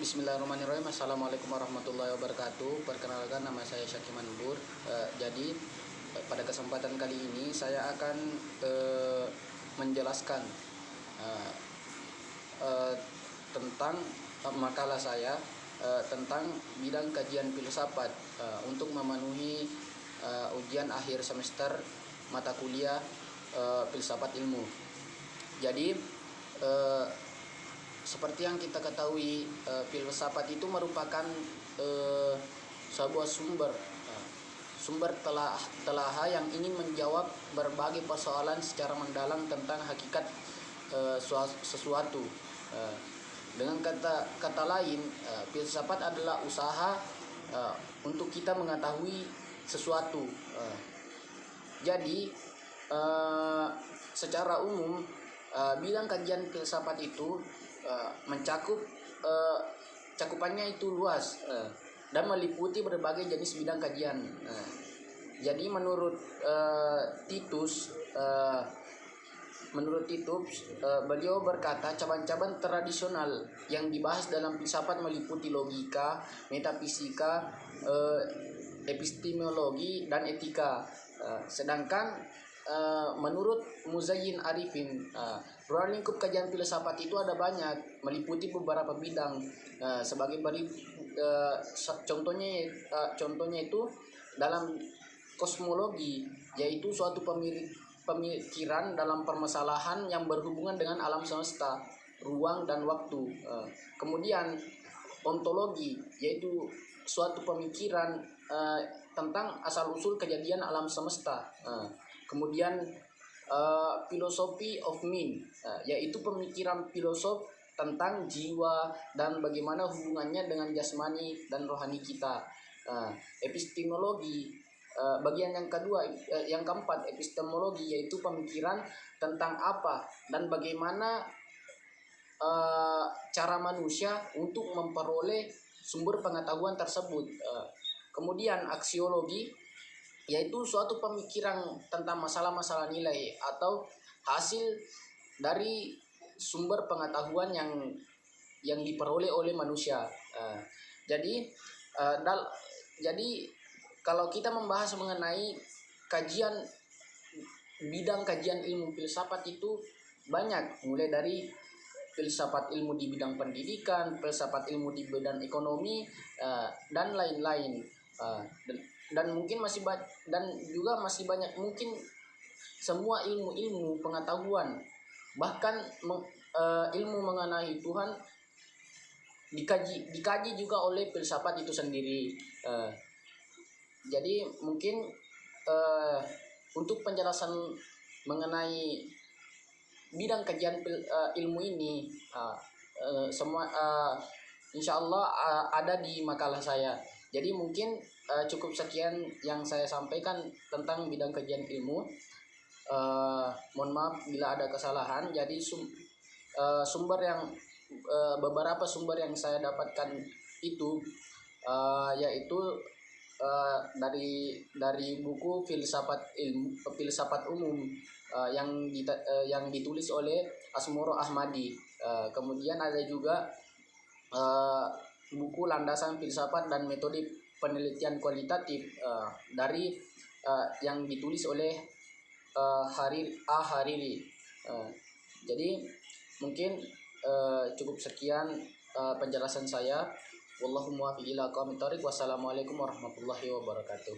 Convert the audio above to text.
Bismillahirrahmanirrahim. Assalamualaikum warahmatullahi wabarakatuh. Perkenalkan, nama saya Syaki Manbur. Jadi pada kesempatan kali ini saya akan menjelaskan tentang makalah saya tentang bidang kajian filsafat untuk memenuhi ujian akhir semester mata kuliah filsafat ilmu. Jadi seperti yang kita ketahui, filsafat itu merupakan sebuah sumber telaah yang ingin menjawab berbagai persoalan secara mendalam tentang hakikat sesuatu. Dengan kata lain, filsafat adalah usaha untuk kita mengetahui sesuatu. Jadi secara umum bidang kajian filsafat itu mencakup cakupannya itu luas dan meliputi berbagai jenis bidang kajian. Jadi menurut Titus, beliau berkata cabang-cabang tradisional yang dibahas dalam filsafat meliputi logika, metafisika, epistemologi, dan etika. Sedangkan menurut Muzayyin Arifin, ruang lingkup kajian filsafat itu ada banyak, meliputi beberapa bidang. Contohnya itu dalam kosmologi, yaitu suatu pemikiran dalam permasalahan yang berhubungan dengan alam semesta, ruang dan waktu. Kemudian ontologi, yaitu suatu pemikiran tentang asal-usul kejadian alam semesta. Kemudian philosophy of mind, yaitu pemikiran filosof tentang jiwa dan bagaimana hubungannya dengan jasmani dan rohani kita. Epistemologi, bagian yang keempat, epistemologi, yaitu pemikiran tentang apa dan bagaimana cara manusia untuk memperoleh sumber pengetahuan tersebut. Kemudian aksiologi, yaitu suatu pemikiran tentang masalah-masalah nilai atau hasil dari sumber pengetahuan yang diperoleh oleh manusia. Jadi kalau kita membahas mengenai bidang kajian ilmu filsafat itu banyak, mulai dari filsafat ilmu di bidang pendidikan, filsafat ilmu di bidang ekonomi, dan lain-lain. Dan juga masih banyak mungkin semua ilmu pengetahuan, bahkan ilmu mengenai Tuhan dikaji juga oleh filsafat itu sendiri. Jadi mungkin untuk penjelasan mengenai bidang kajian ilmu ini semua insyaallah ada di makalah saya. Jadi mungkin cukup sekian yang saya sampaikan tentang bidang kajian ilmu. Mohon maaf bila ada kesalahan. Jadi beberapa sumber yang saya dapatkan itu yaitu dari buku filsafat umum yang ditulis oleh Asmoro Ahmadi. Kemudian ada juga buku landasan filsafat dan metode penelitian kualitatif yang ditulis oleh Hariri. Jadi mungkin cukup sekian penjelasan saya. Wallahu muwaffiq ila aqwamit thoriq. Wassalamualaikum warahmatullahi wabarakatuh.